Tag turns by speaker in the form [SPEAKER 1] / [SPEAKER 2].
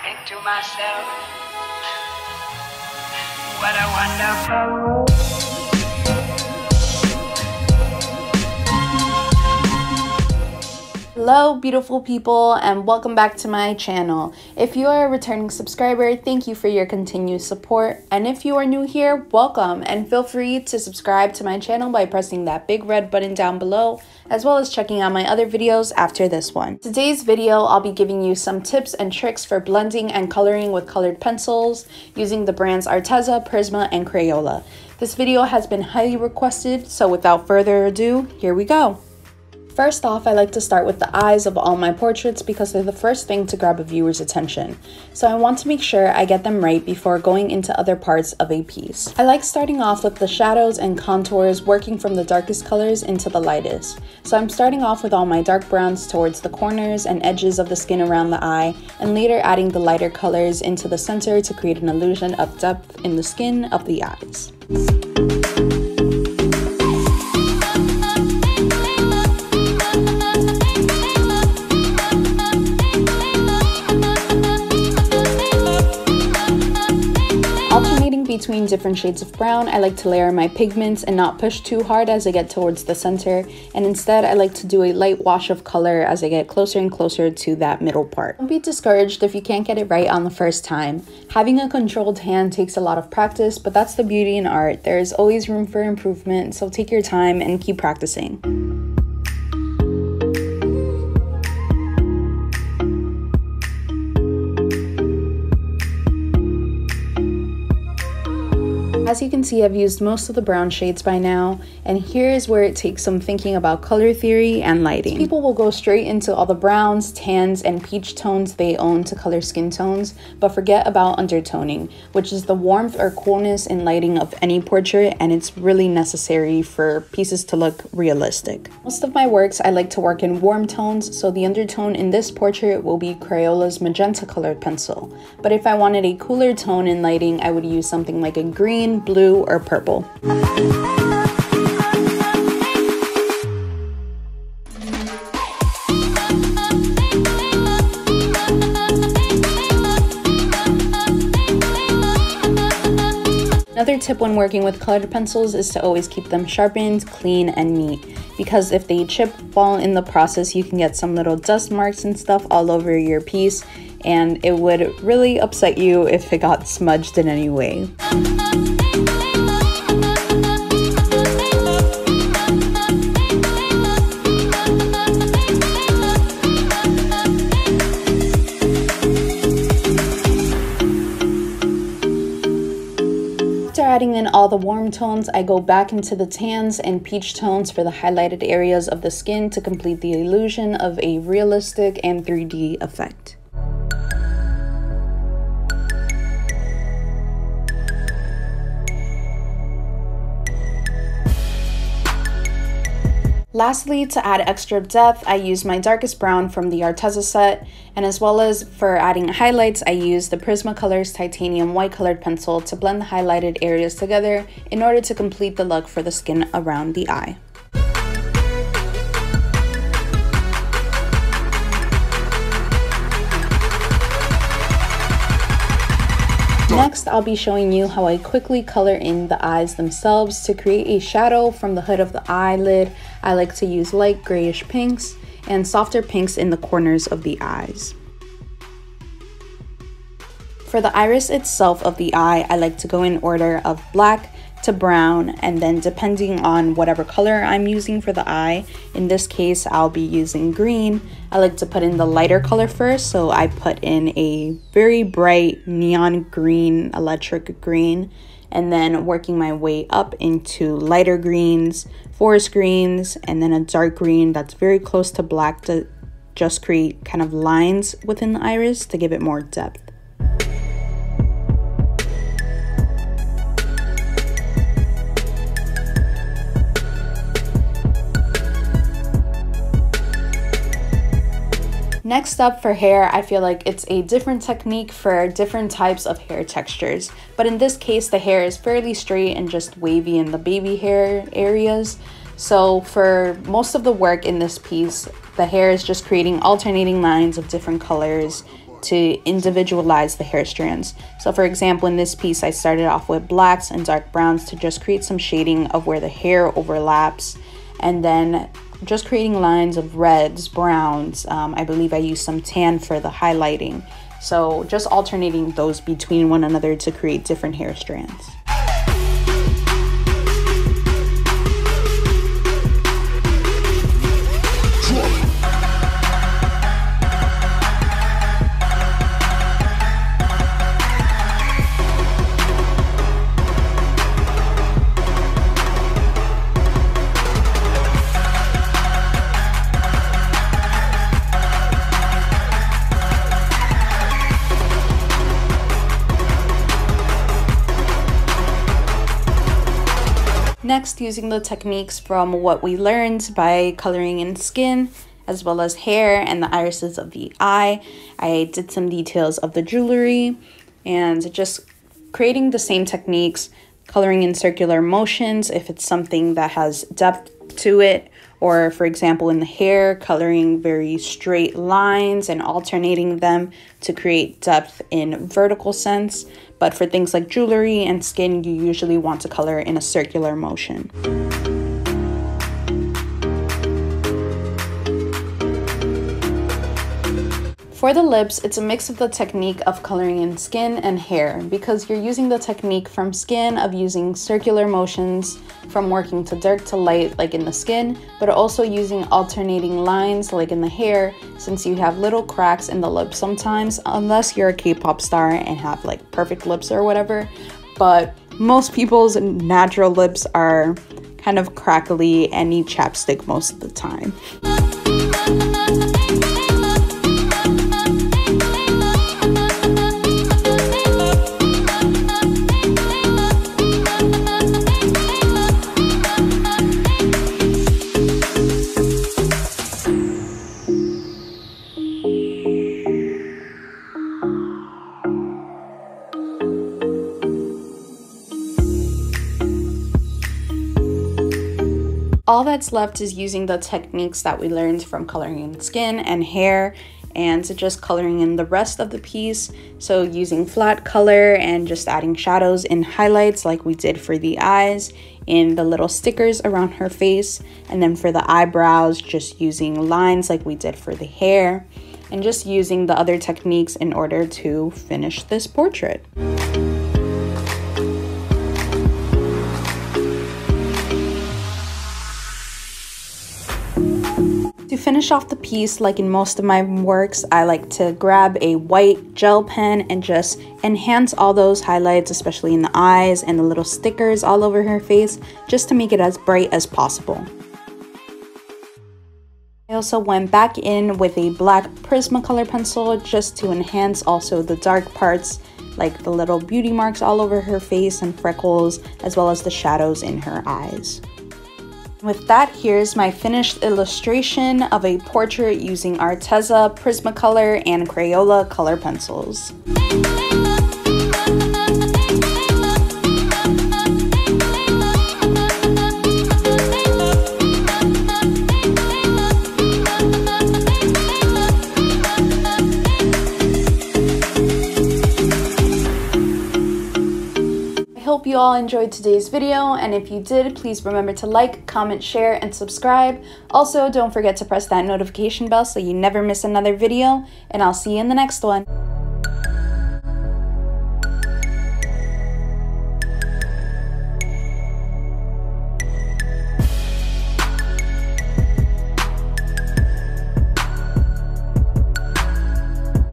[SPEAKER 1] think to myself, what a wonderful world.
[SPEAKER 2] Hello beautiful people, and welcome back to my channel. If you are a returning subscriber, thank you for your continued support, and if you are new here, welcome, and feel free to subscribe to my channel by pressing that big red button down below, as well as checking out my other videos after this one. Today's video, I'll be giving you some tips and tricks for blending and coloring with colored pencils using the brands ARTEZA, Prisma, and Crayola. This video has been highly requested, so without further ado, here we go. First off, I like to start with the eyes of all my portraits because they're the first thing to grab a viewer's attention. So I want to make sure I get them right before going into other parts of a piece. I like starting off with the shadows and contours, working from the darkest colors into the lightest. So I'm starting off with all my dark browns towards the corners and edges of the skin around the eye, and later adding the lighter colors into the center to create an illusion of depth in the skin of the eyes. Between different shades of brown, I like to layer my pigments and not push too hard as I get towards the center, and instead I like to do a light wash of color as I get closer and closer to that middle part. Don't be discouraged if you can't get it right on the first time. Having a controlled hand takes a lot of practice, but that's the beauty in art. There is always room for improvement, so take your time and keep practicing. As you can see, I've used most of the brown shades by now, and here is where it takes some thinking about color theory and lighting. People will go straight into all the browns, tans, and peach tones they own to color skin tones, but forget about undertoning, which is the warmth or coolness in lighting of any portrait, and it's really necessary for pieces to look realistic. Most of my works I like to work in warm tones, so the undertone in this portrait will be Crayola's magenta colored pencil. But if I wanted a cooler tone in lighting, I would use something like a green, blue, or purple. Another tip when working with colored pencils is to always keep them sharpened, clean, and neat, because if they chip while in the process, you can get some little dust marks and stuff all over your piece, and it would really upset you if it got smudged in any way. Adding in all the warm tones, I go back into the tans and peach tones for the highlighted areas of the skin to complete the illusion of a realistic and 3D effect. Lastly, to add extra depth, I use my darkest brown from the ARTEZA set, and as well as for adding highlights, I use the Prismacolor's titanium white colored pencil to blend the highlighted areas together in order to complete the look for the skin around the eye. Next, I'll be showing you how I quickly color in the eyes themselves. To create a shadow from the hood of the eyelid, I like to use light grayish pinks and softer pinks in the corners of the eyes. For the iris itself of the eye, I like to go in order of black to brown, and then depending on whatever color I'm using for the eye, in this case I'll be using green, I like to put in the lighter color first, so I put in a very bright neon green, electric green, and then working my way up into lighter greens, forest greens, and then a dark green that's very close to black to just create kind of lines within the iris to give it more depth. Next up, for hair, I feel like it's a different technique for different types of hair textures, but in this case the hair is fairly straight and just wavy in the baby hair areas. So for most of the work in this piece, the hair is just creating alternating lines of different colors to individualize the hair strands. So for example, in this piece, I started off with blacks and dark browns to just create some shading of where the hair overlaps, and then just creating lines of reds, browns. I believe I used some tan for the highlighting. So just alternating those between one another to create different hair strands. Next, using the techniques from what we learned by coloring in skin, as well as hair and the irises of the eye, I did some details of the jewelry and just creating the same techniques, coloring in circular motions if it's something that has depth to it, or for example in the hair, coloring very straight lines and alternating them to create depth in vertical sense. But for things like jewelry and skin, you usually want to color in a circular motion. For the lips, it's a mix of the technique of coloring in skin and hair, because you're using the technique from skin of using circular motions from working to dark to light like in the skin, but also using alternating lines like in the hair, since you have little cracks in the lips sometimes, unless you're a K-pop star and have like perfect lips or whatever. But most people's natural lips are kind of crackly and need chapstick most of the time. All that's left is using the techniques that we learned from coloring in skin and hair and just coloring in the rest of the piece. So using flat color and just adding shadows and highlights like we did for the eyes in the little stickers around her face. And then for the eyebrows, just using lines like we did for the hair, and just using the other techniques in order to finish this portrait. To finish off the piece, like in most of my works, I like to grab a white gel pen and just enhance all those highlights, especially in the eyes and the little stickers all over her face, just to make it as bright as possible. I also went back in with a black Prismacolor pencil just to enhance also the dark parts, like the little beauty marks all over her face and freckles, as well as the shadows in her eyes. With that, here's my finished illustration of a portrait using ARTEZA Prismacolor and Crayola color pencils. Hope you all enjoyed today's video, and if you did, please remember to like, comment, share, and subscribe. Also, don't forget to press that notification bell so you never miss another video, and I'll see you in the next one.